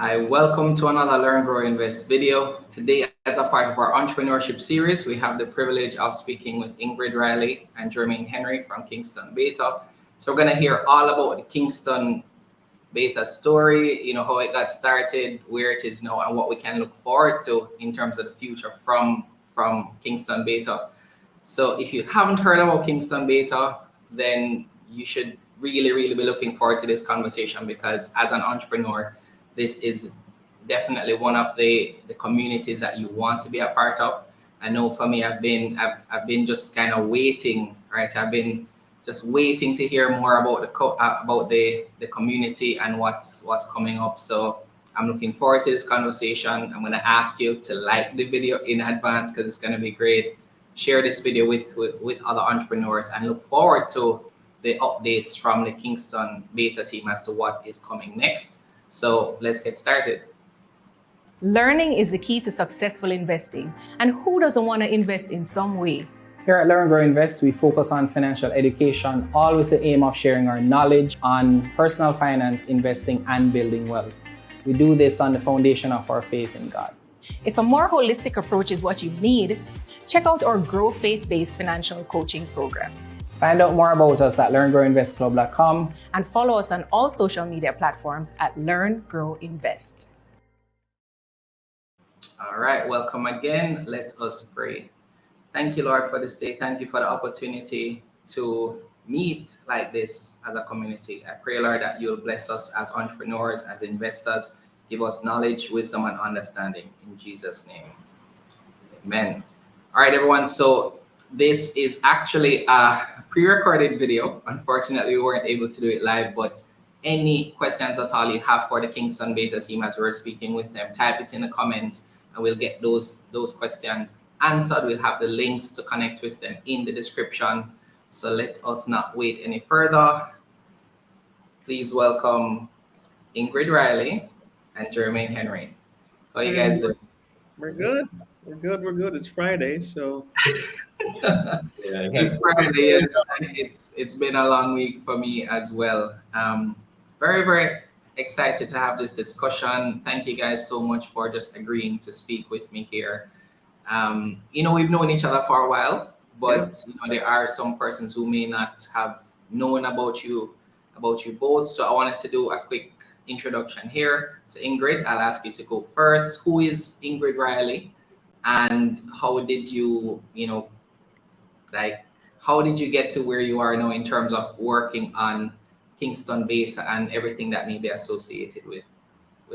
Hi, welcome to another Learn, Grow, Invest video. Today, as a part of our entrepreneurship series, we have the privilege of speaking with Ingrid Riley and Jermaine Henry from Kingston Beta. So we're going to hear all about the Kingston Beta story, how it got started, where it is now, and what we can look forward to in terms of the future from Kingston Beta. So if you haven't heard about Kingston Beta, then you should really be looking forward to this conversation, because as an entrepreneur, this is definitely one of the communities that you want to be a part of. I know for me, I've been just kind of waiting, right? I've been just waiting to hear more about the community and what's coming up. So I'm looking forward to this conversation. I'm going to ask you to like the video in advance because it's going to be great. Share this video with other entrepreneurs and look forward to the updates from the Kingston Beta team as to what is coming next. So let's get started. Learning is the key to successful investing. And who doesn't want to invest in some way? Here at L.E.A.R.N Grow Invest, we focus on financial education, all with the aim of sharing our knowledge on personal finance, investing, and building wealth. We do this on the foundation of our faith in God. If a more holistic approach is what you need, check out our Grow Faith-based financial coaching program. Find out more about us at learngrowinvestclub.com and follow us on all social media platforms at Learn, Grow, Invest. All right, welcome again. Let us pray. Thank you, Lord, for this day. Thank you for the opportunity to meet like this as a community. I pray, Lord, that you'll bless us as entrepreneurs, as investors. Give us knowledge, wisdom, and understanding. In Jesus' name, amen. All right, everyone. So this is actually a pre-recorded video. Unfortunately, we weren't able to do it live, but any questions at all you have for the Kingston Beta team as we're speaking with them, type it in the comments and we'll get those questions answered. We'll have the links to connect with them in the description. So let us not wait any further. Please welcome Ingrid Riley and Jermaine Henry. How are you guys doing? We're good. It's Friday, so it's Friday. It's been a long week for me as well. Very excited to have this discussion. Thank you guys so much for just agreeing to speak with me here. We've known each other for a while, but there are some persons who may not have known about you both. So I wanted to do a quick introduction here. So Ingrid, I'll ask you to go first. Who is Ingrid Riley? And how did you, how did you get to where you are now in terms of working on Kingston Beta and everything that may be associated with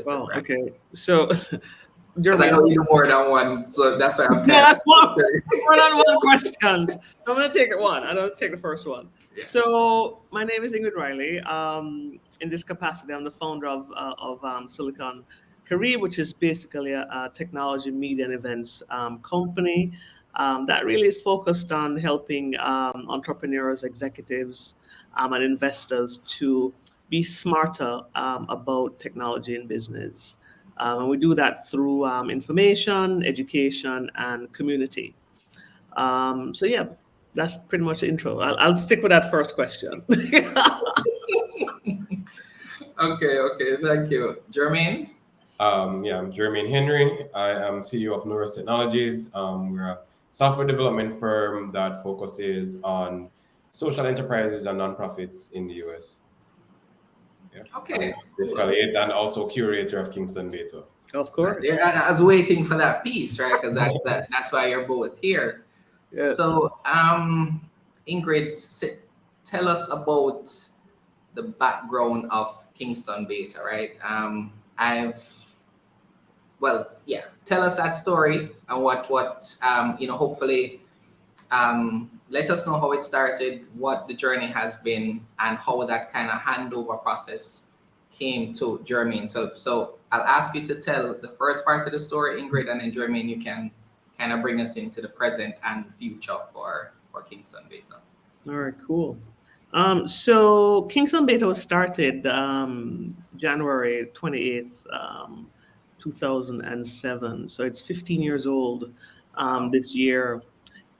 well, okay. So because I know you do more than one, so that's why I'm that's one question. So I'm gonna take it one. I'm gonna take the first one. Yeah. So my name is Ingrid Riley. In this capacity, I'm the founder of Silicon Career, which is basically a technology, media, and events company that really is focused on helping entrepreneurs, executives, and investors to be smarter about technology and business. And we do that through information, education, and community. So yeah, that's pretty much the intro. I'll stick with that first question. Okay, thank you. Jermaine? I'm Jermaine Henry. I am CEO of Normalize Technologies. We're a software development firm that focuses on social enterprises and nonprofits in the US. Yeah. Okay. Basically it, and also curator of Kingston Beta. Of course. Yeah, I was waiting for that piece, right? Because that's why you're both here. Yeah. So, Ingrid, tell us about the background of Kingston Beta, right? Tell us that story and what hopefully let us know how it started, what the journey has been, and how that kind of handover process came to Jermaine. So I'll ask you to tell the first part of the story, Ingrid, and then Jermaine, you can kind of bring us into the present and future for Kingston Beta. All right, cool. So Kingston Beta was started January 28th, 2007. So it's 15 years old this year.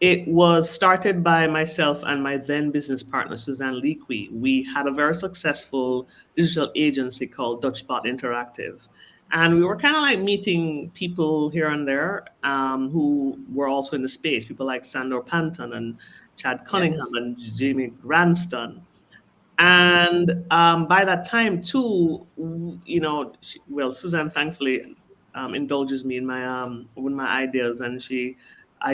It was started by myself and my then business partner, Suzanne Leakwe. We had a very successful digital agency called Dutchbot Interactive. And we were kind of like meeting people here and there who were also in the space, people like Sandor Panton and Chad Cunningham and Jamie Granston. And by that time, too, Suzanne thankfully indulges me in my with my ideas, and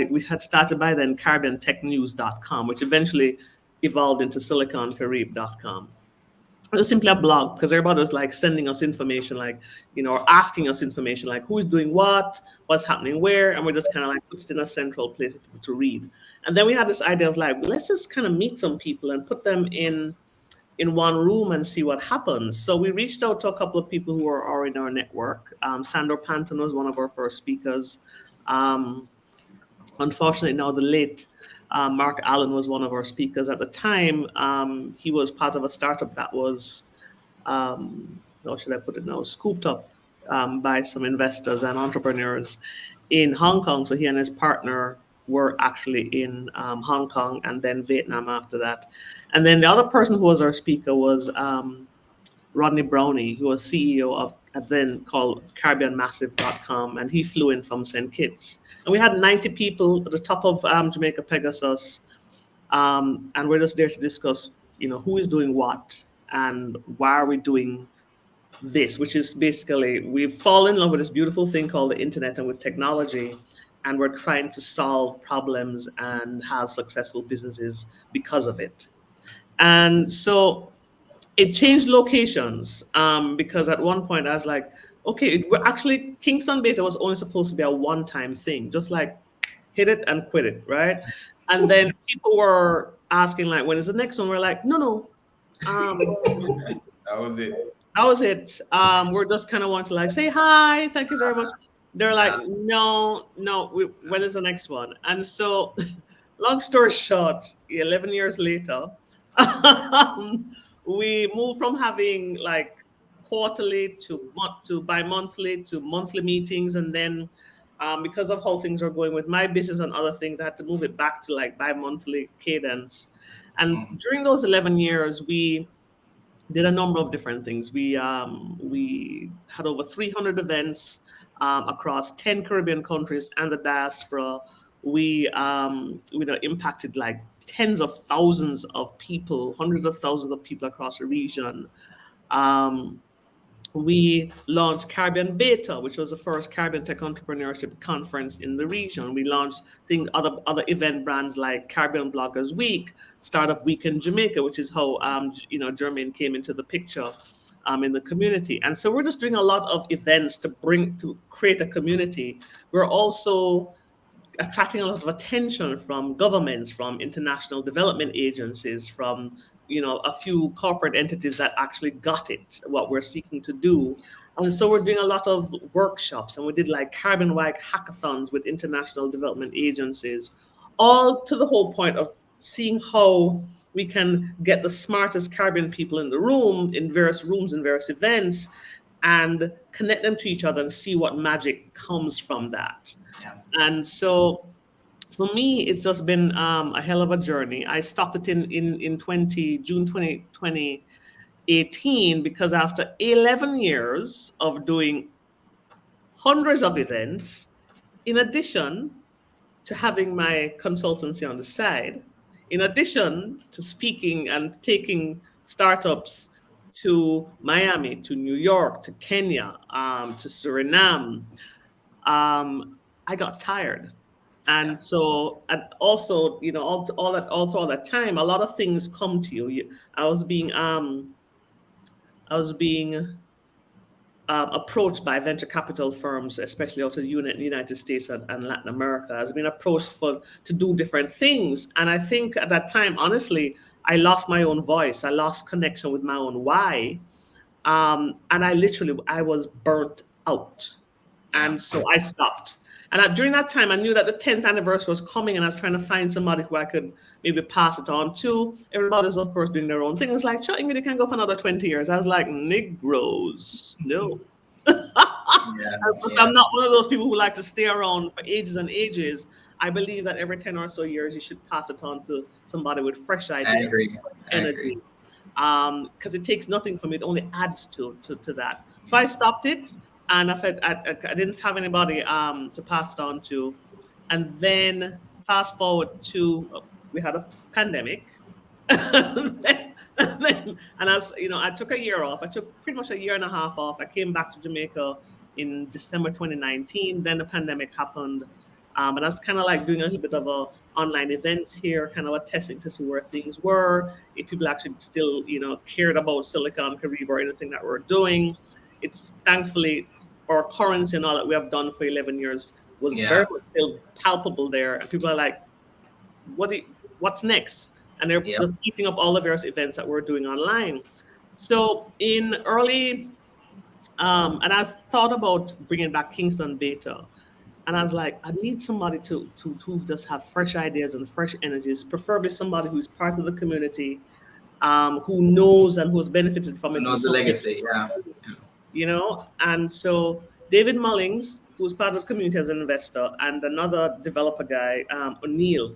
we had started by then CaribbeanTechNews.com, which eventually evolved into SiliconCaribe.com. It was simply a blog because everybody was like sending us information, like, or asking us information, like who's doing what, what's happening where, and we're just kind of like put it in a central place for people to read. And then we had this idea of like, let's just kind of meet some people and put them in one room and see what happens. So we reached out to a couple of people who are already in our network. Sandor Panton was one of our first speakers. Unfortunately, now the late Mark Allen was one of our speakers. At the time, he was part of a startup that was, how should I put it now, scooped up by some investors and entrepreneurs in Hong Kong. So he and his partner were actually in Hong Kong and then Vietnam after that. And then the other person who was our speaker was Rodney Brownie, who was CEO of then called CaribbeanMassive.com, and he flew in from St. Kitts. And we had 90 people at the top of Jamaica Pegasus, and we're just there to discuss, who is doing what and why are we doing this, which is basically we've fallen in love with this beautiful thing called the internet and with technology, and we're trying to solve problems and have successful businesses because of it. And so it changed locations because at one point I was like, okay, we're actually, Kingston Beta was only supposed to be a one-time thing, just like hit it and quit it, right? And then people were asking like, when is the next one? We're like, no. That was it. That was it. We're just kind of want to like say hi, thank you very much. They're like, no, when is the next one? And so, long story short, 11 years later, we moved from having like quarterly to bi-monthly to monthly meetings. And then because of how things are going with my business and other things, I had to move it back to like bi-monthly cadence. And during those 11 years, we did a number of different things. We had over 300 events across 10 Caribbean countries and the diaspora. We impacted like tens of thousands of people, hundreds of thousands of people across the region. We launched Caribbean Beta, which was the first Caribbean Tech Entrepreneurship Conference in the region. We launched other event brands like Caribbean Bloggers Week, Startup Week in Jamaica, which is how Jermaine came into the picture in the community. And so we're just doing a lot of events to create a community. We're also attracting a lot of attention from governments, from international development agencies, from a few corporate entities that actually got it, what we're seeking to do. And so we're doing a lot of workshops, and we did like carbon-wide hackathons with international development agencies, all to the whole point of seeing how we can get the smartest Caribbean people in the room, in various rooms, in various events, and connect them to each other and see what magic comes from that. Yeah. And so for me, it's just been a hell of a journey. I stopped it in June 2018 because after 11 years of doing hundreds of events, in addition to having my consultancy on the side, in addition to speaking and taking startups to Miami, to New York, to Kenya, to Suriname, I got tired. And so, and also, all through that time, a lot of things come to you. I was being approached by venture capital firms, especially out of the United States and Latin America. I was being approached to do different things. And I think at that time, honestly, I lost my own voice. I lost connection with my own why. And I was burnt out. And so I stopped. And during that time, I knew that the 10th anniversary was coming, and I was trying to find somebody who I could maybe pass it on to. Everybody's, of course, doing their own thing. It's like, sure, Ingrid, can go for another 20 years. I was like, Negroes, no. I'm not one of those people who like to stay around for ages and ages. I believe that every 10 or so years, you should pass it on to somebody with fresh ideas, energy. Because it takes nothing from it, only adds to that. So I stopped it. and I didn't have anybody to pass it on to. And then fast forward to we had a pandemic. And as you know, I took a year off. I took pretty much a year and a half off. I came back to Jamaica in December 2019. Then the pandemic happened. And I was kind of like doing a little bit of online events here, kind of a testing to see where things were, if people actually still, cared about Silicon Caribbean or anything that we're doing. It's thankfully our currency and all that we have done for 11 years was very much still palpable there. And people are like, what's next? And they're just eating up all the various events that we're doing online. So in early, and I thought about bringing back Kingston Beta. And I was like, I need somebody to just have fresh ideas and fresh energies, preferably somebody who's part of the community, who knows and who's benefited from it. Knows the legacy, And so David Mullings, who's part of the community as an investor, and another developer guy, O'Neill,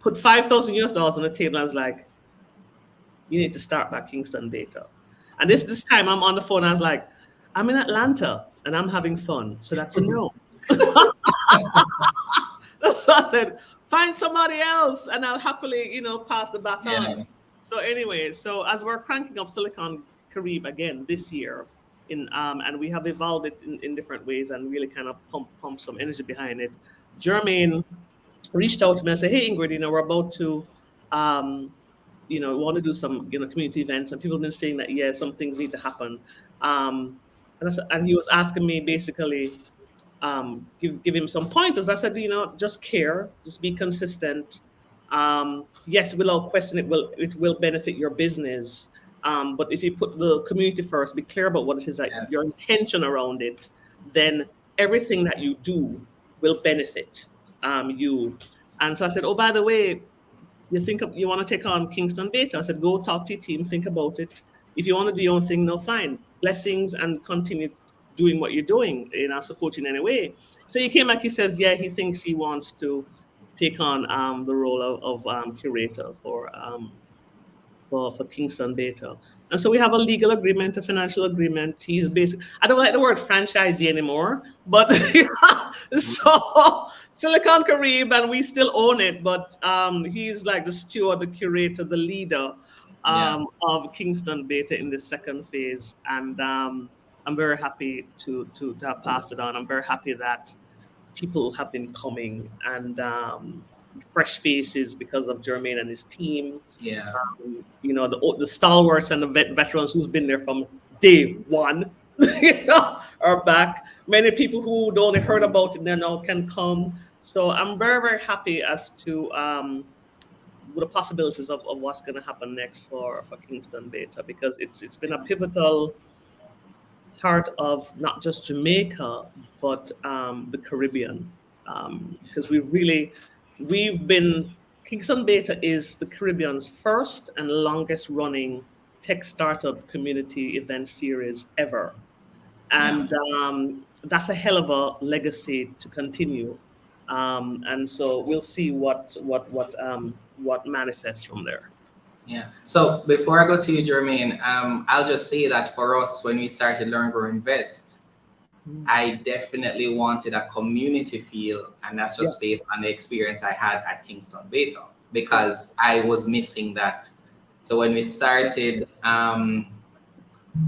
put $5,000 on the table and was like, you need to start back Kingston Beta. And this time I'm on the phone, I was like, I'm in Atlanta and I'm having fun. So that's a no. So I said, find somebody else and I'll happily, pass the baton. Yeah. So anyway, so as we're cranking up Silicon Caribbean again this year, and we have evolved it in different ways and really kind of pump some energy behind it. Jermaine reached out to me and said, hey, Ingrid, we're about to, we want to do some, community events. And people have been saying that, yeah, some things need to happen. And he was asking me basically, give him some pointers. I said, just care, just be consistent. Yes, without question, it will benefit your business. But if you put the community first, be clear about what it is, your intention around it, then everything that you do will benefit you. And so I said, oh, by the way, you want to take on Kingston Beta? I said, go talk to your team, think about it. If you want to do your own thing, no, fine. Blessings and continue doing what you're doing, supporting in any way. So he came back, he says, yeah, he thinks he wants to take on the role of curator for Kingston Beta. And so we have a legal agreement, a financial agreement. He's basically, I don't like the word franchisee anymore, but so Silicon Caribbean, we still own it, but he's like the steward, the curator, the leader of Kingston Beta in the second phase. And I'm very happy to have passed it on. I'm very happy that people have been coming and fresh faces because of Jermaine and his team. Yeah. The stalwarts and the veterans who's been there from day one, are back. Many people who only heard about it now can come. So I'm very, very happy as to the possibilities of what's going to happen next for Kingston Beta, because it's been a pivotal part of not just Jamaica, but the Caribbean. Because Kingston Beta is the Caribbean's first and longest running tech startup community event series ever. And that's a hell of a legacy to continue. And so we'll see what manifests from there. Yeah. So before I go to you, Jermaine, I'll just say that for us, when we started L.E.A.R.N, Grow, Invest, I definitely wanted a community feel, and that's just based on the experience I had at Kingston Beta, because I was missing that. So when we started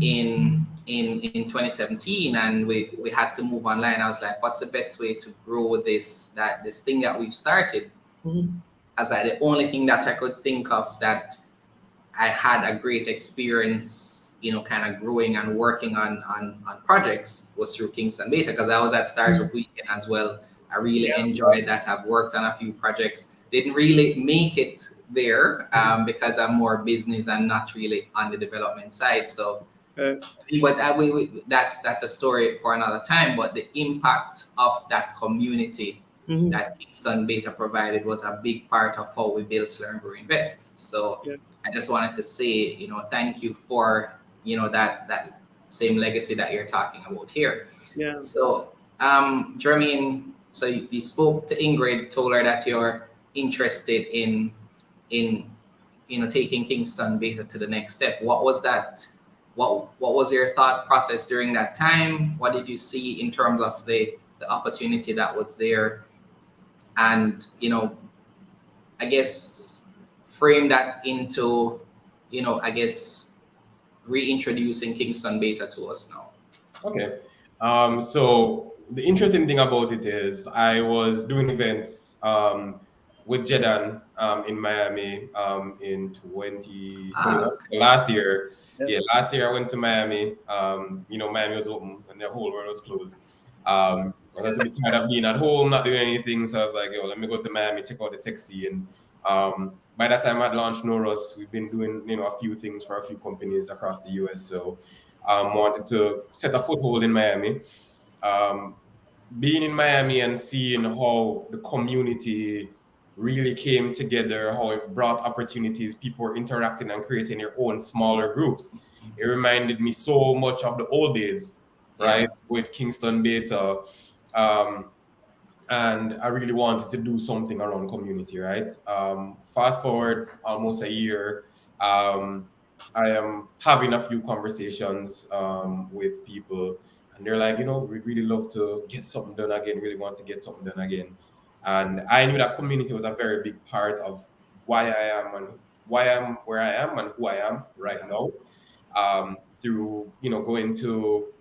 in 2017 and we had to move online, I was like, what's the best way to grow this thing that we've started? Mm-hmm. I was like, the only thing that I could think of that I had a great experience, kind of growing and working on projects was through Kingston Beta, because I was at Startup Weekend as well. I really enjoyed that. I've worked on a few projects. Didn't really make it there because I'm more business and not really on the development side. So, but that's a story for another time. But the impact of that community that Kingston Beta provided was a big part of how we built L.E.A.R.N, Grow, Invest. So I just wanted to say, thank you for that same legacy that you're talking about here. Yeah. So, Jermaine, so you spoke to Ingrid, told her that you're interested in taking Kingston Beta to the next step. What was that what was your thought process during that time? What did you see in terms of the opportunity that was there? And, I guess frame that into, I guess reintroducing Kingston Beta to us now. Okay. So the interesting thing about it is I was doing events with Jedan in Miami in 2021. Okay. Last year. Yep. Yeah, last year I went to Miami. Miami was open and the whole world was closed. I was a bit tired of being at home, not doing anything. So I was like, yo, let me go to Miami, check out the tech scene. By that time I'd launched Noros. We've been doing, a few things for a few companies across the US. So wanted to set a foothold in Miami. Being in Miami and seeing how the community really came together, how it brought opportunities, people were interacting and creating their own smaller groups. It reminded me so much of the old days, right? With Kingston Beta. And I really wanted to do something around community, right? Fast forward almost a year. I am having a few conversations with people, and they're like, we'd really love to get something done again, really want to get something done again. And I knew that community was a very big part of why I am and why I'm where I am and who I am right now. Through, going to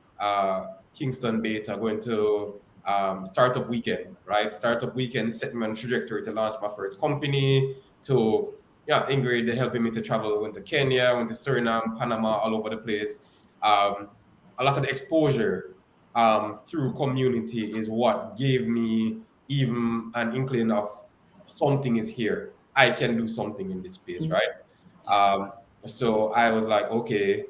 Kingston Beta, going to Startup Weekend, right? Startup Weekend set me on a trajectory to launch my first company, to Ingrid helping me to travel. Went to Kenya, went to Suriname, Panama, all over the place. A lot of the exposure through community is what gave me even an inkling of something is here. I can do something in this space, right? So I was like, okay,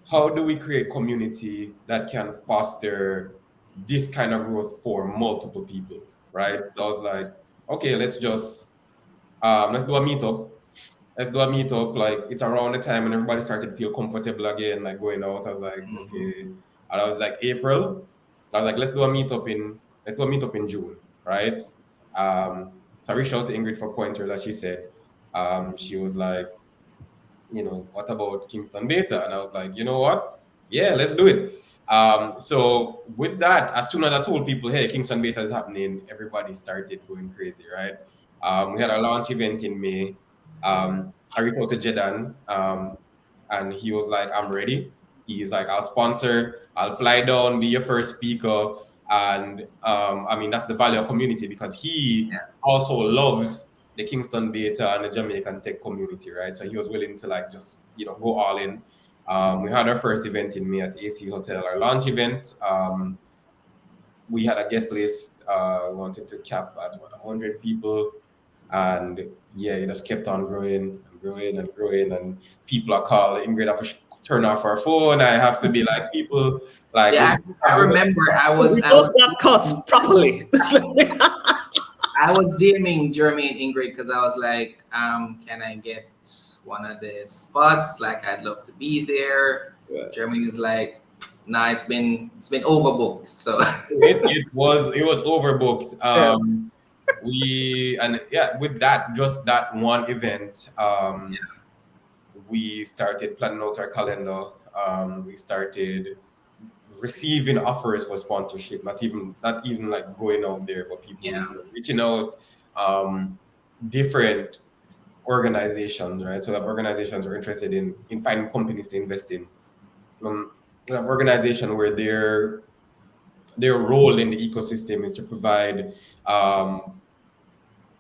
how do we create community that can foster this kind of growth for multiple people, right? So I was like, okay, let's do a meetup. Let's do a meetup. Like, it's around the time when everybody started to feel comfortable again, like going out. I was like, okay. And I was like, April. I was like, let's do a meetup in June, right? So I reached out to Ingrid for pointers, as she said. She was like, what about Kingston Beta? And I was like, you know what? Yeah, let's do it. So with that, as soon as I told people, hey, Kingston Beta is happening, everybody started going crazy, right? We had a launch event in May. I reached out to Jedan, and he was like, I'm ready. He's like, I'll sponsor, I'll fly down, be your first speaker. And that's the value of community, because he also loves the Kingston Beta and the Jamaican tech community, right? So he was willing to just go all in. We had our first event in May at AC Hotel, our launch event. We had a guest list, wanted to cap at 100 people. And it just kept on growing and growing and growing. And people are calling. Ingrid have to turn off her phone. I have to be like, people like. Yeah, I remember I was not cost properly. I was DMing Jeremy and Ingrid because I was like, can I get one of the spots? Like, I'd love to be there. Yeah. Jeremy is like, nah, it's been overbooked. So it was overbooked. With that, just that one event, we started planning out our calendar. We started receiving offers for sponsorship, not even like going out there, but people reaching out, different organizations, right? So if organizations are interested in finding companies to invest in, organization where their role in the ecosystem is to provide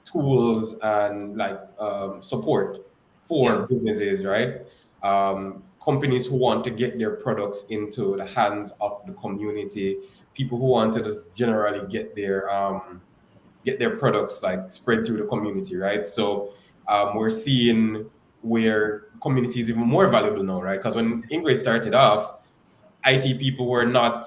tools and support for businesses, right? Companies who want to get their products into the hands of the community, people who want to just generally get their products spread through the community, right? So we're seeing where community is even more valuable now, right? Because when Ingrid started off, IT people were not,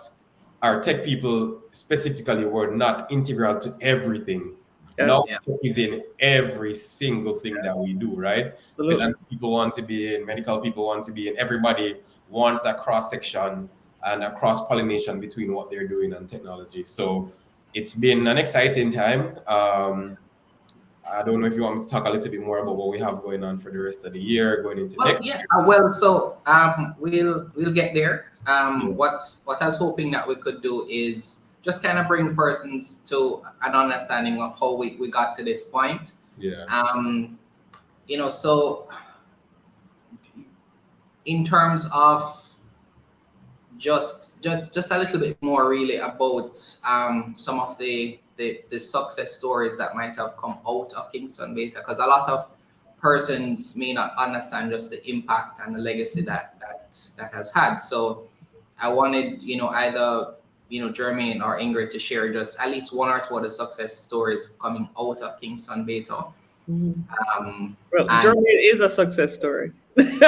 our tech people specifically were not integral to everything. Now tech is in every single thing that we do, right? Finance people want to be in, medical people want to be in, everybody wants that cross-section and a cross-pollination between what they're doing and technology. So it's been an exciting time. I don't know if you want me to talk a little bit more about what we have going on for the rest of the year, going into Well, next yeah. year. So we'll get there. What I was hoping that we could do is just kind of bring persons to an understanding of how we got to this point. Yeah. So in terms of just a little bit more really about some of the success stories that might have come out of Kingston Beta, because a lot of persons may not understand just the impact and the legacy that has had. So I wanted, either Jermaine or Ingrid to share just at least one or two of the success stories coming out of Kingston Beta. Well, Germany is a success story. It's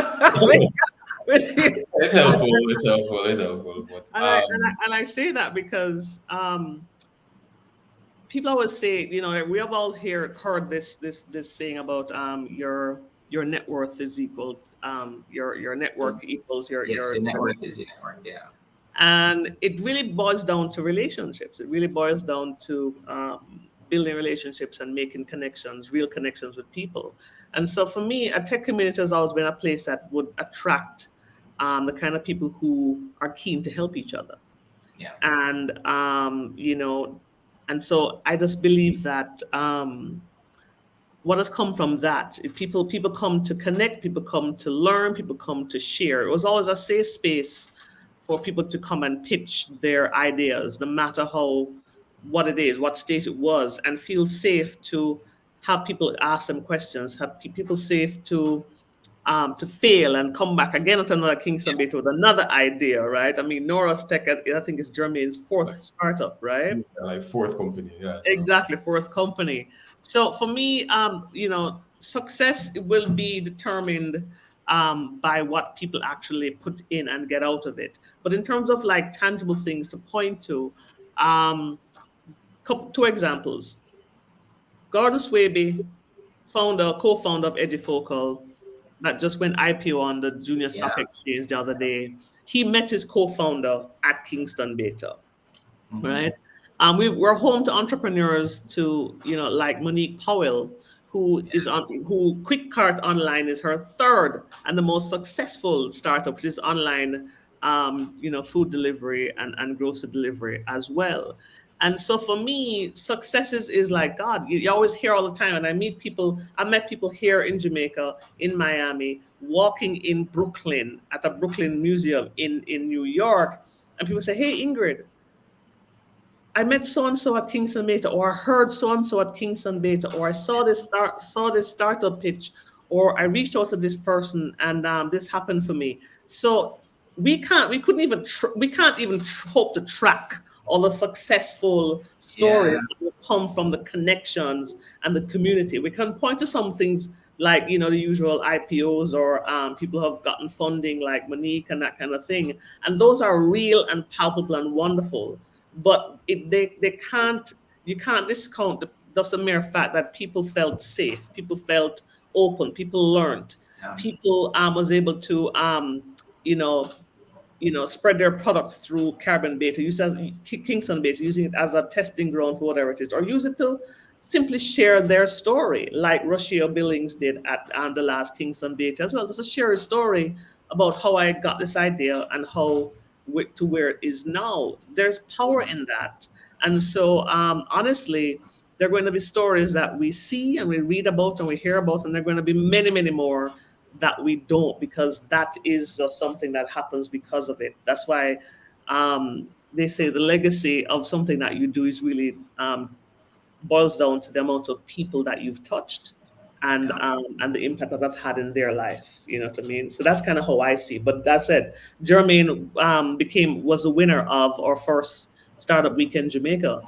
helpful. But, and I say that because people always say, we have all heard this saying about your net worth is equal, your network equals your network is your network, yeah. And it really boils down to relationships. It really boils down to building relationships and making connections, real connections with people. And so for me, a tech community has always been a place that would attract the kind of people who are keen to help each other. Yeah. And, and so I just believe that what has come from that, people come to connect, people come to learn, people come to share. It was always a safe space for people to come and pitch their ideas, no matter what it is, what stage it was, and feel safe to have people ask them questions, have people safe to fail and come back again at another Kingston Beta with another idea, right? I mean, Nora's Tech, I think, is Germany's fourth startup, right? Like fourth company, yeah. So. Exactly, fourth company. So for me, success will be determined by what people actually put in and get out of it. But in terms of like tangible things to point to, two examples. Gordon Swaby, co-founder of Edufocal, that just went IPO on the Junior Stock Exchange the other day. He met his co-founder at Kingston Beta, right? We're home to entrepreneurs like Monique Powell, who Quick Cart Online is her third and the most successful startup, which is online, food delivery and grocery delivery as well. And so for me, success is like God. You always hear all the time, and I met people here in Jamaica, in Miami, walking in Brooklyn at the Brooklyn Museum in New York, and people say, "Hey, Ingrid, I met so and so at Kingston Beta, or I heard so and so at Kingston Beta, or I saw this startup pitch, or I reached out to this person, and this happened for me." So we can't even hope to track all the successful stories that come from the connections and the community. We can point to some things like, the usual IPOs or people who have gotten funding like Monique and that kind of thing. And those are real and palpable and wonderful. But you can't discount just the mere fact that people felt safe, people felt open, people learned, people was able to, spread their products through Carbon Beta, Kingston Beta, using it as a testing ground for whatever it is, or use it to simply share their story, like Rocio Billings did at the last Kingston Beta as well. Just to share a story about how I got this idea and how to where it is now. There's power in that. And so honestly, there are going to be stories that we see and we read about and we hear about, and there are going to be many, many more that we don't, because that is something that happens because of it. That's why they say the legacy of something that you do is really boils down to the amount of people that you've touched and the impact that I've had in their life. You know what I mean? So that's kind of how I see. But that said, Jermaine was the winner of our first Startup Weekend Jamaica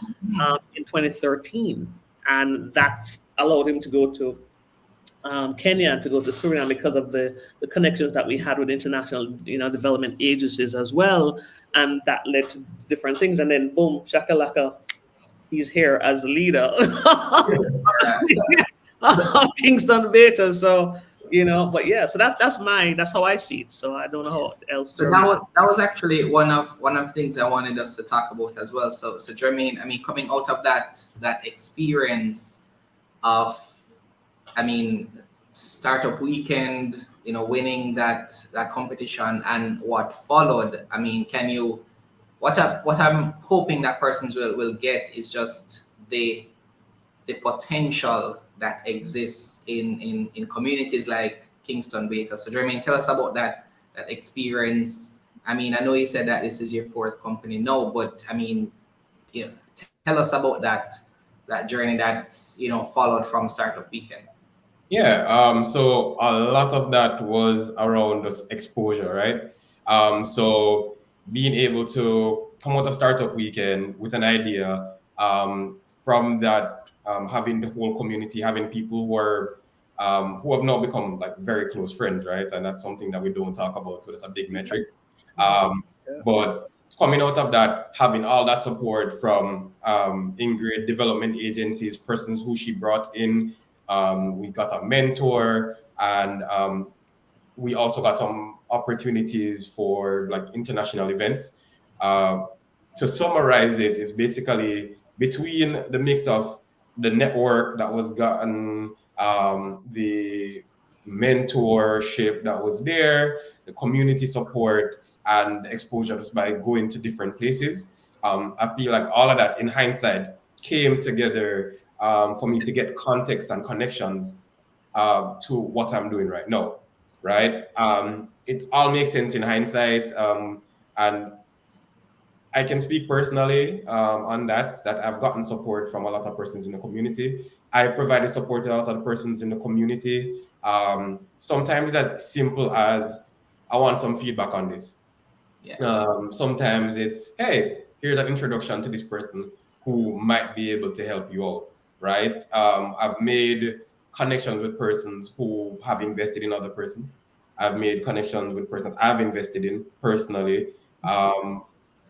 in 2013, and that allowed him to go to Kenya and to go to Suriname because of the connections that we had with international development agencies as well, and that led to different things. And then boom, shakalaka, he's here as the leader of Kingston Beta. So but yeah, so that's how I see it. So I don't know how else. So that was actually one of the things I wanted us to talk about as well. So Jermaine, I mean, coming out of that experience of I mean, startup weekend, winning that competition and what followed. I mean, can you? What I'm hoping that persons will get is just the potential that exists in communities like Kingston Beta. So Jermaine, tell us about that experience. I mean, I know you said that this is your fourth company. No, but I mean, tell us about that journey that followed from Startup Weekend. Yeah, so a lot of that was around this exposure, right? So being able to come out of Startup Weekend with an idea, from that, having the whole community, having people who have now become like very close friends, right? And that's something that we don't talk about, so that's a big metric. Um, but coming out of that, having all that support from Ingrid, development agencies, persons who she brought in. We got a mentor, and we also got some opportunities for like international events. To summarize it, is basically between the mix of the network that was gotten, the mentorship that was there, the community support, and exposure just by going to different places. I feel like all of that, in hindsight, came together for me to get context and connections to what I'm doing right now, right? It all makes sense in hindsight, and I can speak personally on that I've gotten support from a lot of persons in the community. I've provided support to a lot of persons in the community. Sometimes as simple as, I want some feedback on this. Sometimes it's, hey, here's an introduction to this person who might be able to help you out, right? I've made connections with persons who have invested in other persons. I've made connections with persons I've invested in personally.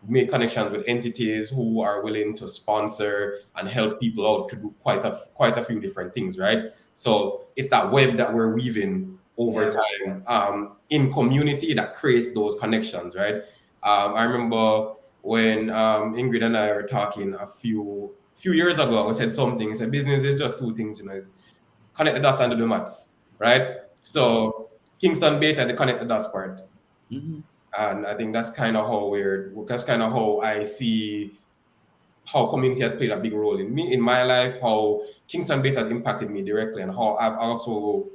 Made connections with entities who are willing to sponsor and help people out to do quite a few different things, right? So it's that web that we're weaving over time in community that creates those connections, right? I remember when Ingrid and I were talking a few years ago, we said something. We said business is just two things, it's connect the dots and do the maths, right? So Kingston Beta, the connect the dots part. Mm-hmm. And I think that's kind of how I see how community has played a big role in me, in my life, how Kingston Beta has impacted me directly, and how I've also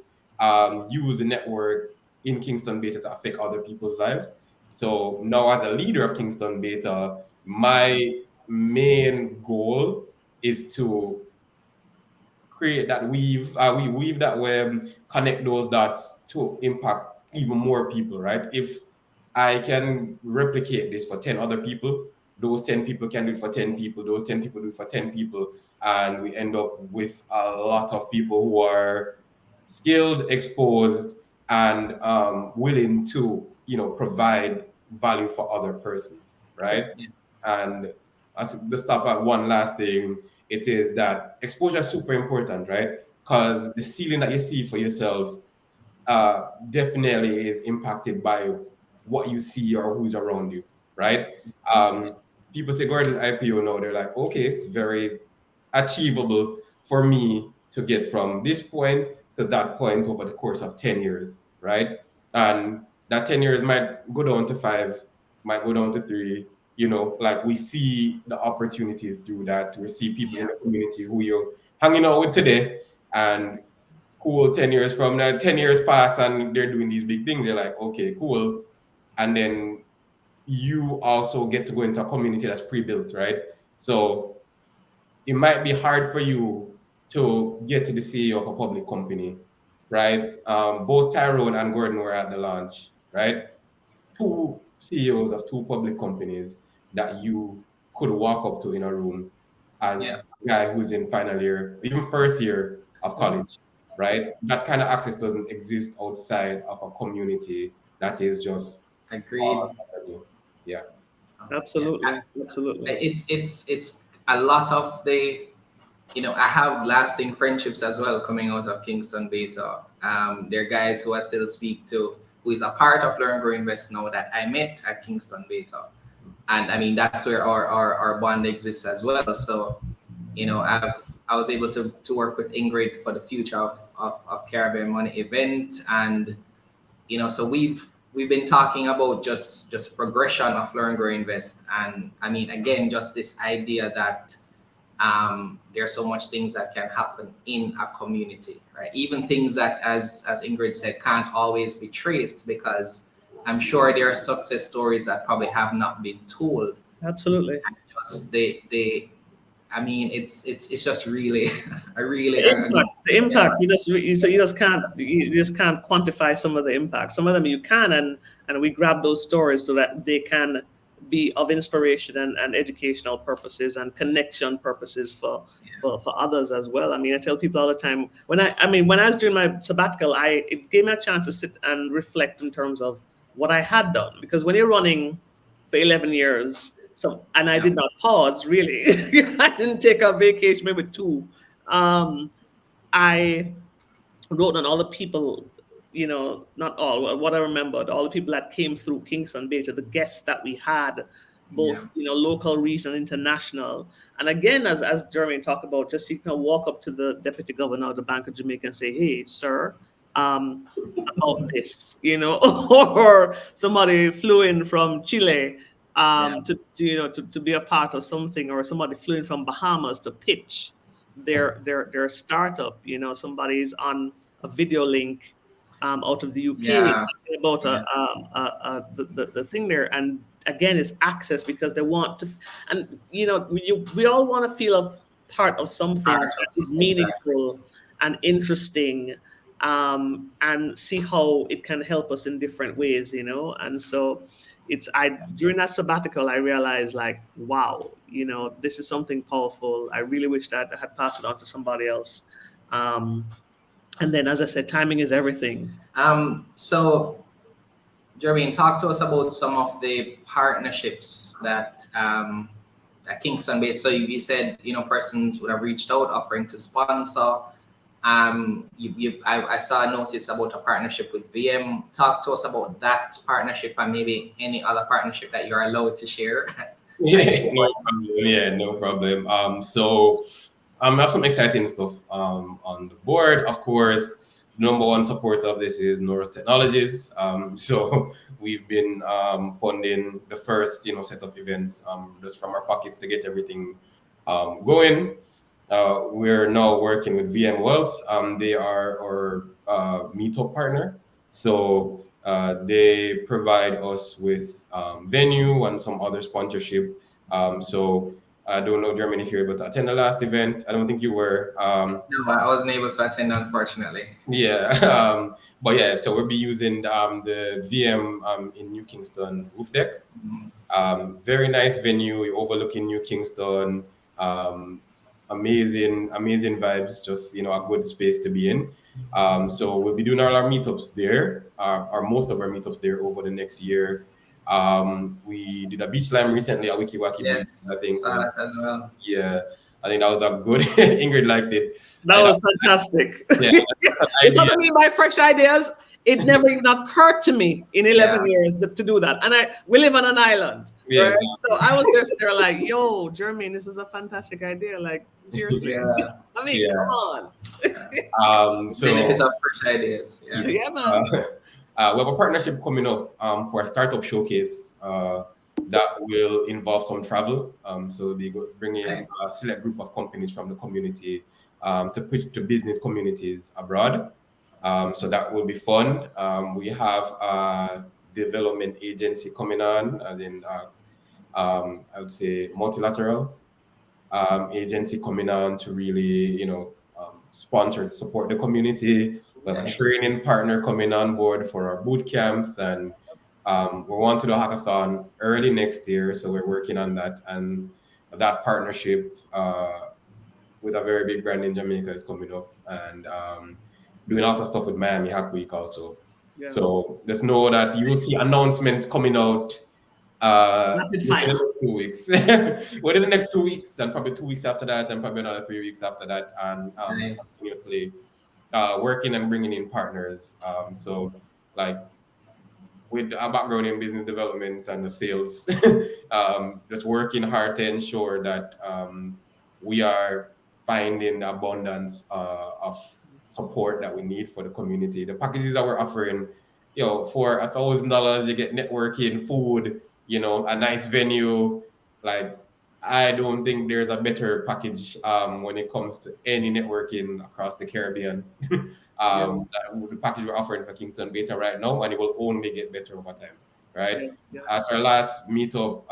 used the network in Kingston Beta to affect other people's lives. So now, as a leader of Kingston Beta, my main goal is to create that we weave that web, connect those dots to impact even more people, right? If I can replicate this for 10 other people, those 10 people can do it for 10 people, those 10 people do it for 10 people, and we end up with a lot of people who are skilled, exposed, and willing to, provide value for other persons, right? Yeah. And to stop at one last thing, it is that exposure is super important, right? Because the ceiling that you see for yourself definitely is impacted by what you see or who's around you, right? People say Gordon IPO now, they're like, okay, it's very achievable for me to get from this point to that point over the course of 10 years, right? And that 10 years might go down to 5, might go down to 3, like we see the opportunities do that. We see people in the community who you're hanging out with today, and cool, 10 years from now, 10 years pass and they're doing these big things. They're like, okay, cool. And then you also get to go into a community that's pre-built, right? So it might be hard for you to get to the CEO of a public company, right? Both Tyrone and Gordon were at the launch, right? 2 CEOs of 2 public companies that you could walk up to in a room as a guy who's in final year, even first year of college, right? That kind of access doesn't exist outside of a community that is just Agreed. Yeah. Absolutely. Yeah. Absolutely. It's a lot of the, I have lasting friendships as well coming out of Kingston Beta. There are guys who I still speak to, who is a part of L.E.A.R.N Grow Invest now, that I met at Kingston Beta. And I mean, that's where our bond exists as well. So, I was able to work with Ingrid for the future of of Caribbean Money event, and so we've been talking about just progression of Learn, Grow, Invest, and I mean again just this idea that there's so much things that can happen in a community, right? Even things that, as Ingrid said, can't always be traced, because I'm sure there are success stories that probably have not been told. Absolutely. And just I mean, it's just really the impact you just can't quantify some of the impact. Some of them you can, and we grab those stories so that they can be of inspiration and educational purposes and connection purposes for others as well. I mean, I tell people all the time, when I was doing my sabbatical, it gave me a chance to sit and reflect in terms of what I had done, because when you're running for 11 years, and I did not pause really. I didn't take a vacation, maybe 2. I wrote on all the people, not all, what I remembered, all the people that came through Kingston Beta, the guests that we had, both local, regional, international. And again, as Jeremy talked about, just you can walk up to the deputy governor of the Bank of Jamaica and say, "Hey, sir, about this," or somebody flew in from Chile to be a part of something, or somebody flew in from Bahamas to pitch their startup. Somebody's on a video link out of the UK about the thing there. And again, it's access, because they want to, and we all want to feel a part of something that is meaningful and interesting, and see how it can help us in different ways, and so during that sabbatical, I realized, like, wow, this is something powerful. I really wish that I had passed it on to somebody else. And then, as I said, timing is everything. So, Jeremy, talk to us about some of the partnerships that Kingston based. So you said, persons would have reached out offering to sponsor. I saw a notice about a partnership with VM. Talk to us about that partnership, and maybe any other partnership that you're allowed to share. No problem. So I have some exciting stuff on the board. Of course, number one supporter of this is Norris Technologies. So we've been funding the first set of events just from our pockets to get everything going. We're now working with VM Wealth. They are our meetup partner. So they provide us with venue and some other sponsorship. So I don't know, Jeremy, if you're able to attend the last event. I don't think you were. No, I wasn't able to attend, unfortunately. Yeah. But yeah, so we'll be using the VM in New Kingston roof deck. Very nice venue overlooking New Kingston. Amazing vibes, just a good space to be in. So we'll be doing all our meetups there, or most of our meetups there over the next year. We did a beach slam recently at Wiki Waki Beach. I think saw that as well. Yeah, I think that was a good. Ingrid liked it. That was fantastic. Yeah, it's what I mean by fresh ideas. It never even occurred to me in 11 years to do that. And we live on an island. Yeah, right? exactly. So I was just there like, yo, Jermaine, this is a fantastic idea. Like, seriously. I mean, come on. So benefits of fresh ideas. Yeah, man. we have a partnership coming up for a startup showcase that will involve some travel. So they go bring in a select group of companies from the community to pitch to business communities abroad. So that will be fun. We have a development agency coming on, as in I would say multilateral agency coming on to really sponsor, support the community. We have a training partner coming on board for our boot camps, and we want to do a hackathon early next year. So we're working on that, and that partnership with a very big brand in Jamaica is coming up, and doing lots of stuff with Miami Hack Week also. Yeah. So just know that you will see announcements coming out within the next 2 weeks. Within the next 2 weeks, and probably 2 weeks after that, and probably another 3 weeks after that, and continuously working and bringing in partners. So like with a background in business development and the sales, just working hard to ensure that we are finding abundance of support that we need for the community. The packages that we're offering, for $1,000 you get networking, food, a nice venue. Like, I don't think there's a better package when it comes to any networking across the Caribbean. The package we're offering for Kingston Beta right now, and it will only get better over time, right? At our last meetup,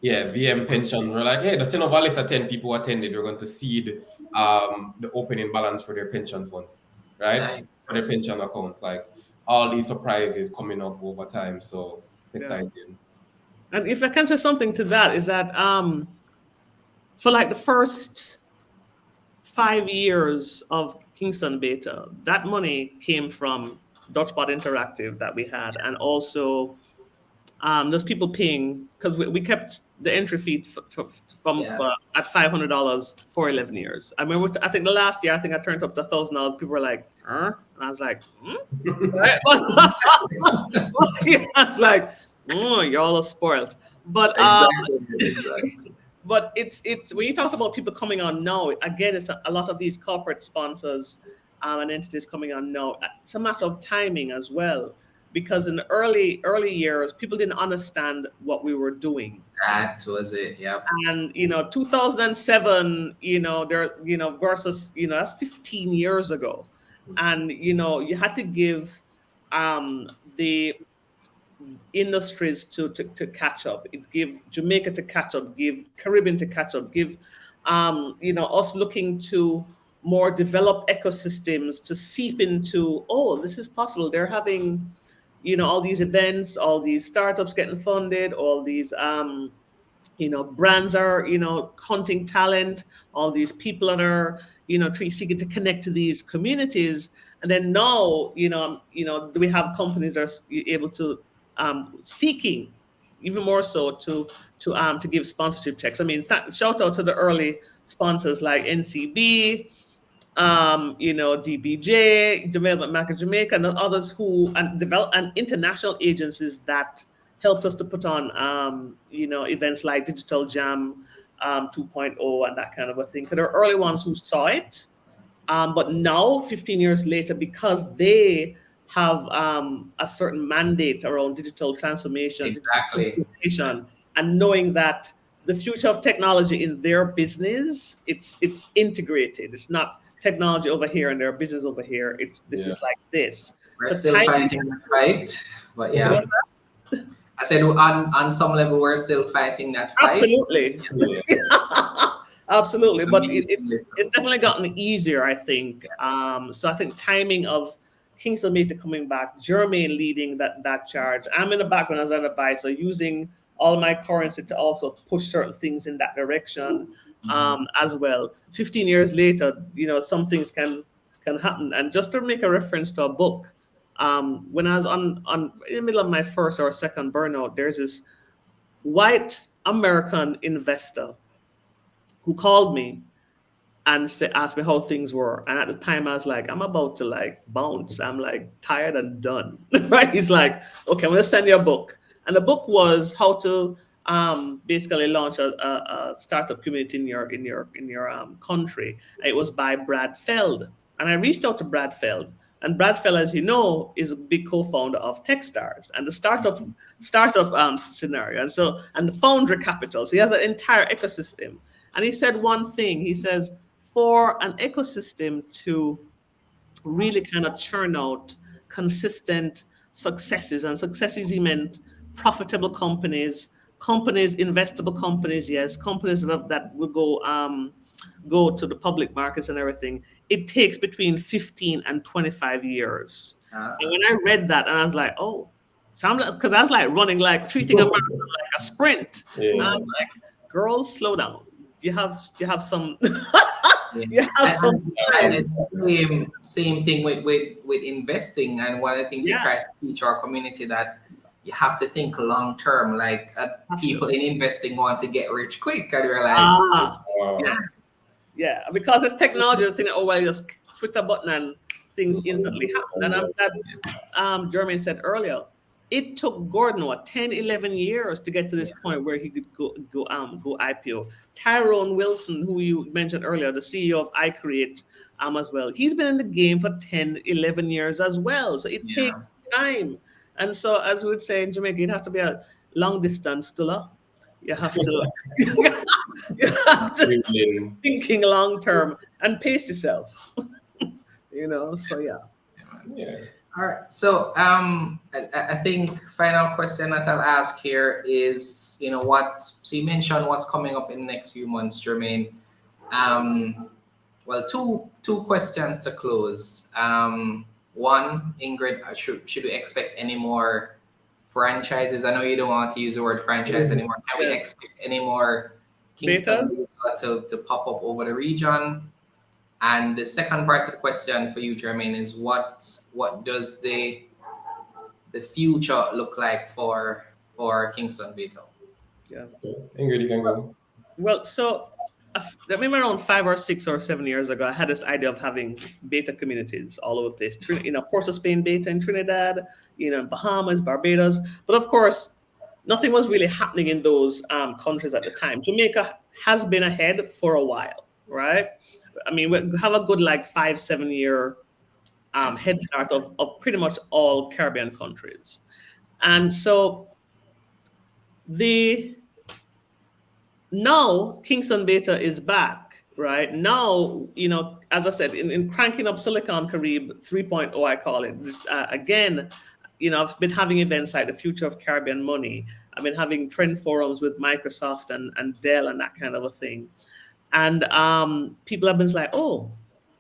VM pension, we're like, hey, the Sino Valley of 10 people attended. We're going to seed the opening balance for their pension funds, right? Nice. For their pension accounts. Like, all these surprises coming up over time. So it's exciting. And if I can say something to that, is that for like the first 5 years of Kingston Beta, that money came from Dotspot Interactive that we had, and also there's people paying, because we kept the entry fee at $500 for 11 years. I remember, I think the last year, I turned up to $1,000. People were like, and I was like, right? I was like, y'all are spoiled. But Exactly. but it's when you talk about people coming on now, again, it's a lot of these corporate sponsors and entities coming on now. It's a matter of timing as well, because in the early years, people didn't understand what we were doing. That was it. Yep. And 2007, versus that's 15 years ago, and you had to give the industries to catch up. It give Jamaica to catch up, give Caribbean to catch up, give us looking to more developed ecosystems to seep into, this is possible. They're having all these events, all these startups getting funded, all these brands are hunting talent, all these people that are seeking to connect to these communities. And then now we have companies that are able to seeking even more so to give sponsorship checks. I mean, shout out to the early sponsors like NCB, DBJ, Development Bank of Jamaica, and others and international agencies that helped us to put on events like Digital Jam 2.0 and that kind of a thing. Because they're early ones who saw it, but now 15 years later, because they have a certain mandate around digital transformation, Exactly. and knowing that the future of technology in their business, it's integrated. It's not technology over here and their business over here. This is like this. We're still fighting that fight, but yeah. I said on some level we're still fighting that fight. Absolutely. Absolutely. But it's definitely gotten easier, I think. So I think timing of Kingston Beta coming back, Jermaine leading that charge. I'm in the background as an advisor, using all my currency to also push certain things in that direction as well. 15 years later, some things can happen. And just to make a reference to a book, when I was in the middle of my first or second burnout, there's this white American investor who called me and asked me how things were. And at the time I was like, I'm about to bounce. I'm tired and done, right? He's like, okay, I'm gonna send you a book. And the book was how to basically launch a startup community in your country. It was by Brad Feld. And I reached out to Brad Feld. And Brad Feld, as you know, is a big co-founder of Techstars and the startup scenario. And the Foundry Capital. So he has an entire ecosystem. And he said one thing. He says, for an ecosystem to really kind of churn out consistent successes, and successes he meant profitable companies, investable companies, yes, companies that will go to the public markets and everything, it takes between 15 and 25 years. And when I read that, and I was like, because I was running, treating a marathon like a sprint. Yeah. And I'm like, girls, slow down. You have some you have some time. And it's same thing with investing. And one of the things we try to teach our community, that you have to think long term. People in investing want to get rich quick, and we're like, yeah, because it's technology. The thing that you just click a button and things instantly happen. And that Jermaine said earlier, it took Gordon what 10, 11 years to get to this point where he could go IPO. Tyrone Wilson, who you mentioned earlier, the CEO of iCreate, as well. He's been in the game for 10, 11 years as well. So it Yeah. takes time. And so, as we would say in Jamaica, you'd have to be a long distance stiller. You have to, you have to Really, thinking long term and pace yourself. So yeah. yeah. All right. So I think final question that I'll ask here is, so you mentioned what's coming up in the next few months, Jermaine. Well, two questions to close. One, Ingrid, should we expect any more franchises? I know you don't want to use the word franchise anymore. Can we Yes. expect any more Kingston Betas? Beta to pop up over the region? And the second part of the question for you, Jermaine, is what does the future look like for Kingston Beta? Yeah. Ingrid, you can go. Well, so I remember around 5 or 6 or 7 years ago, I had this idea of having beta communities all over the place. Port of Spain beta in Trinidad, Bahamas, Barbados. But of course, nothing was really happening in those countries at the time. Jamaica has been ahead for a while, right? I mean, we have a good 5-7 year head start of pretty much all Caribbean countries. And so now Kingston Beta is back, right? Now, as I said, in cranking up Silicon Carib 3.0, I call it, again, I've been having events like the Future of Caribbean Money. I've been having trend forums with Microsoft and Dell and that kind of a thing. And people have been like, oh,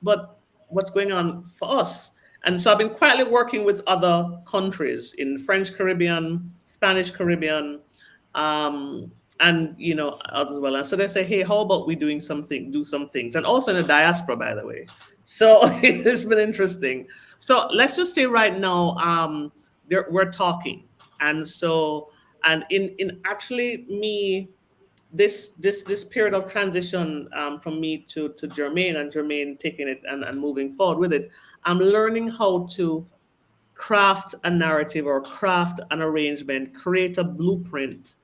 but what's going on for us? And so I've been quietly working with other countries in French Caribbean, Spanish Caribbean, and others as well. And so they say, hey, how about we do some things, and also in the diaspora, by the way. So it's been interesting. So let's just say right now, we're talking, and in actually me. This period of transition from me to Jermaine, and Jermaine taking it and moving forward with it, I'm learning how to craft a narrative or craft an arrangement, create a blueprint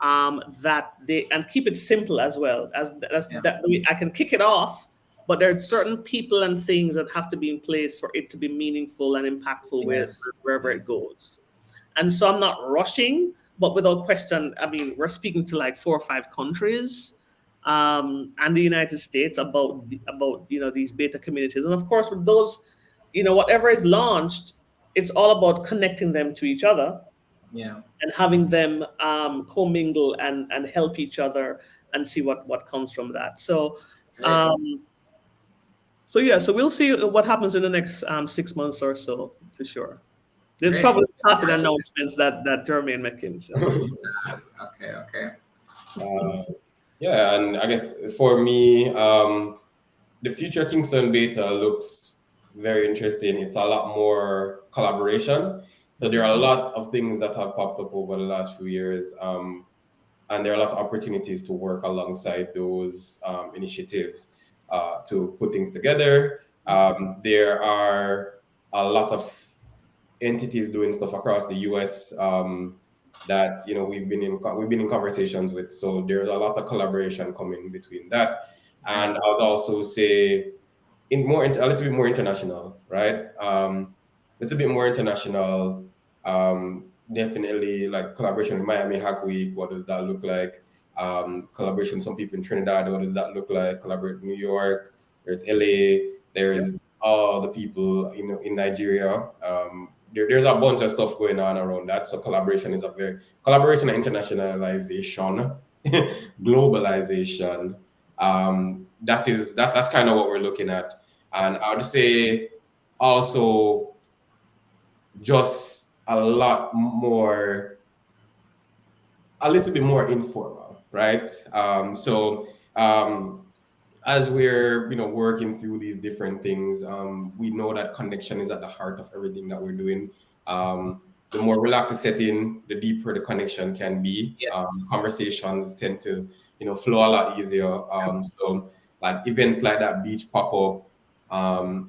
that and keep it simple as well that I can kick it off, but there are certain people and things that have to be in place for it to be meaningful and impactful wherever it goes. And so I'm not rushing, but without question, I mean, we're speaking to 4 or 5 countries and the United States about these beta communities. And of course, with those, whatever is launched, it's all about connecting them to each other. Yeah. And having them commingle and help each other and see what comes from that. So, so we'll see what happens in the next 6 months or so, for sure. There's probably passive announcements that Jermaine making. So. Okay. Yeah, and I guess for me, the future Kingston Beta looks very interesting. It's a lot more collaboration. So there are a lot of things that have popped up over the last few years, and there are a lot of opportunities to work alongside those initiatives to put things together. There are a lot of entities doing stuff across the U.S. That we've been in conversations with. So there's a lot of collaboration coming between that, and I would also say a little bit more international, right? A little bit more international. Definitely collaboration with Miami Hack Week. What does that look like? Collaboration with some people in Trinidad. What does that look like? Collaborate with New York. There's LA. There's all the people in Nigeria. There's a bunch of stuff going on around that. So collaboration and internationalization, globalization. That's kind of what we're looking at. And I would say also just a little bit more informal, right? As we're working through these different things, we know that connection is at the heart of everything that we're doing. The more relaxed the setting, the deeper the connection can be. Conversations tend to flow a lot easier. So events like that beach pop-up,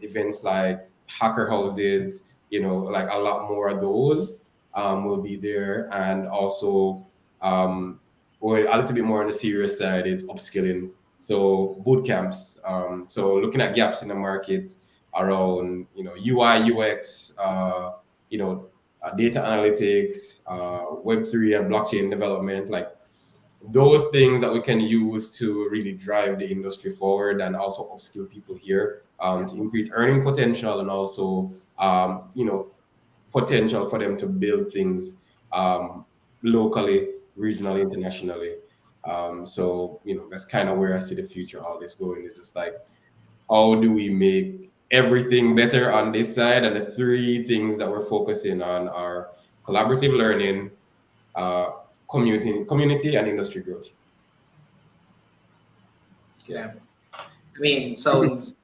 events like hacker houses, a lot more of those will be there, and also or a little bit more on the serious side is upskilling. So boot camps. So looking at gaps in the market around UI UX, data analytics, Web3 and blockchain development, like those things that we can use to really drive the industry forward and also upskill people here to increase earning potential and also potential for them to build things locally, regionally, internationally. So that's kind of where I see the future of all this going. It's just like, how do we make everything better on this side? And the three things that we're focusing on are collaborative learning, uh, community, and industry growth. Yeah. I mean, sounds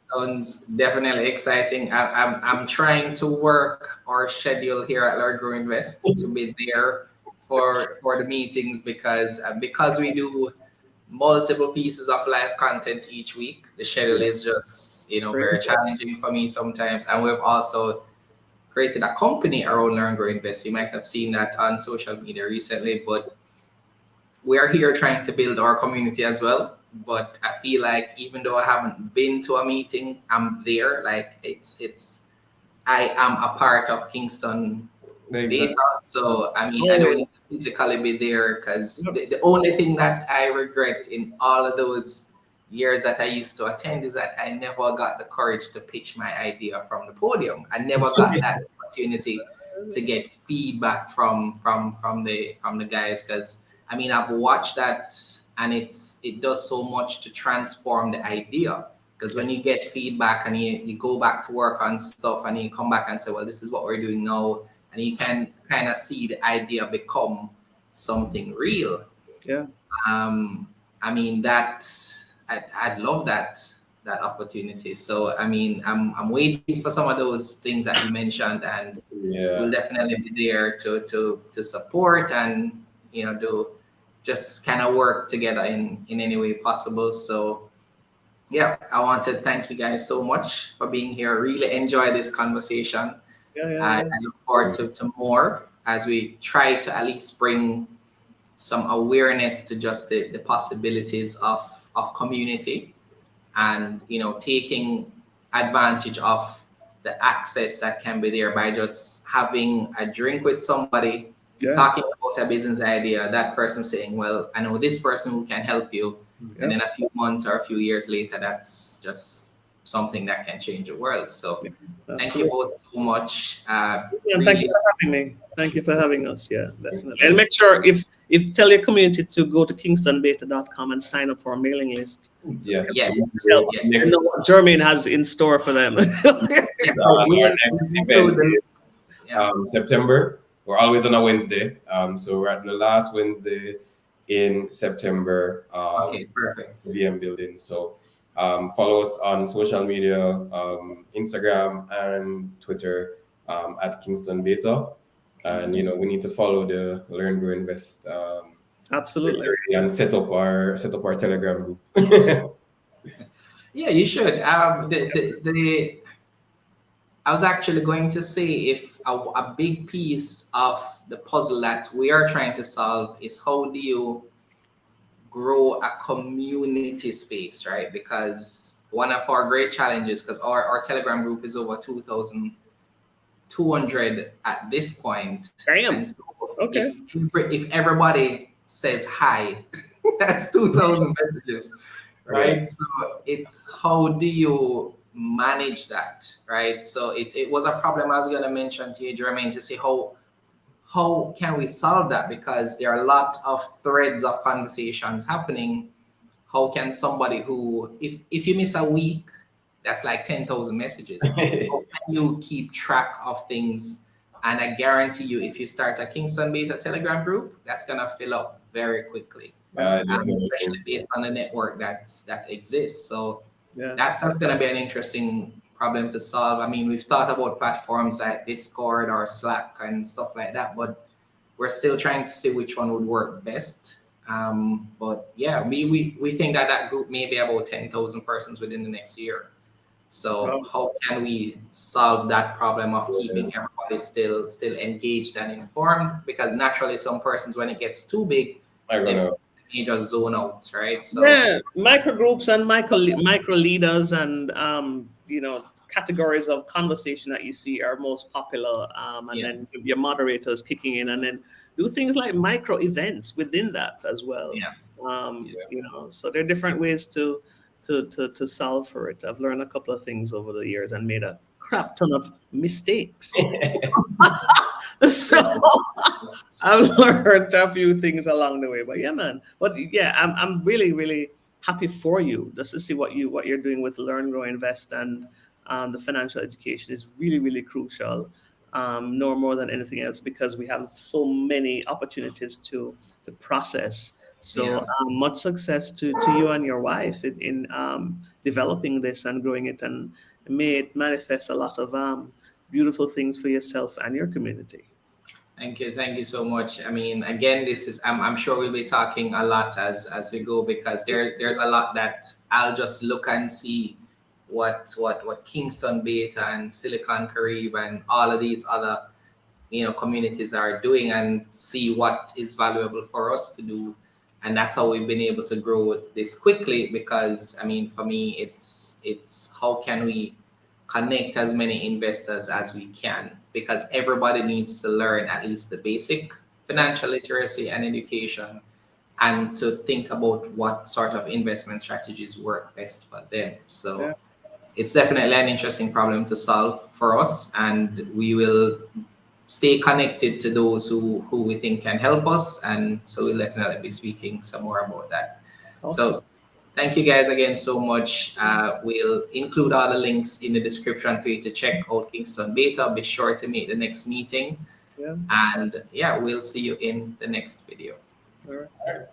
definitely exciting. I'm trying to work our schedule here at Learn Grow Invest to be there for the meetings because we do multiple pieces of live content each week. The schedule is just very challenging for me sometimes, and we've also created a company around Learn Grow Invest. You might have seen that on social media recently, but we are here trying to build our community as well. But I feel like even though I haven't been to a meeting, I'm there. Like I am a part of Kingston data. So I mean, I don't need to physically be there because the only thing that I regret in all of those years that I used to attend is that I never got the courage to pitch my idea from the podium. I never got that opportunity to get feedback from the guys, because I mean, I've watched that and it does so much to transform the idea. Because when you get feedback and you go back to work on stuff and you come back and say, well, this is what we're doing now, and you can kind of see the idea become something real. Yeah. I mean, I'd love that opportunity. So I mean, I'm waiting for some of those things that you mentioned, and we'll definitely be there to support and do just kind of work together in any way possible. So yeah, I want to thank you guys so much for being here. Really enjoy this conversation. I look forward to more as we try to at least bring some awareness to just the possibilities of community, and taking advantage of the access that can be there by just having a drink with somebody, talking about a business idea, that person saying, well, I know this person who can help you. And then a few months or a few years later, that's just something that can change the world. So thank you both so much. Really, thank you for having me. Thank you for having us. Yeah, definitely. And make sure if tell your community to go to kingstonbeta.com and sign up for our mailing list. Yes. Know what Jermaine has in store for them. Our next event is September. We're always on a Wednesday. So we're at the last Wednesday in September. Okay, perfect. VM building. So follow us on social media, Instagram and Twitter at Kingston Beta. And we need to follow the Learn Grow Invest absolutely, and set up our Telegram group. Yeah, you should. I was actually going to say, if a big piece of the puzzle that we are trying to solve is how do you grow a community space, right? Because one of our great challenges, because our Telegram group is over 2,200 at this point. Damn. So okay. If everybody says hi, that's 2,000 messages, right? Yeah. So it's how do you manage that, right? So it was a problem I was going to mention to you, Jermaine, to see how can we solve that, because there are a lot of threads of conversations happening. How can somebody who, if you miss a week, that's like 10,000 messages. How can you keep track of things? And I guarantee you, if you start a Kingston Beta Telegram group, that's gonna fill up very quickly, especially based on the network that exists. So that's gonna be an interesting problem to solve. I mean, we've thought about platforms like Discord or Slack and stuff like that, but we're still trying to see which one would work best. But yeah, we think that group may be about 10,000 persons within the next year. So how can we solve that problem of keeping everybody still engaged and informed? Because naturally, some persons, when it gets too big, they just zone out, right? So yeah, micro groups and micro leaders and categories of conversation that you see are most popular, and then your moderators kicking in, and then do things like micro events within that as well. So there are different ways to solve for it. I've learned a couple of things over the years and made a crap ton of mistakes. So I've learned a few things along the way, but yeah, man. But yeah, I'm really, really happy for you just to see what you're doing with Learn, Grow, Invest, and the financial education is really, really crucial. No more than anything else, because we have so many opportunities to process. So much success to you and your wife in developing this and growing it, and may it manifest a lot of beautiful things for yourself and your community. Thank you so much. I mean, again, this is I'm sure we'll be talking a lot as we go, because there's a lot that I'll just look and see what Kingston Beta and Silicon Caribbean and all of these other communities are doing, and see what is valuable for us to do. And that's how we've been able to grow this quickly, because I mean, for me, it's how can we connect as many investors as we can, because everybody needs to learn at least the basic financial literacy and education, and to think about what sort of investment strategies work best for them. So it's definitely an interesting problem to solve for us, and we will stay connected to those who we think can help us, and so we'll definitely be speaking some more about that. Awesome. So thank you guys again so much. We'll include all the links in the description for you to check out Kingston Beta. Be sure to make the next meeting. And we'll see you in the next video. All right.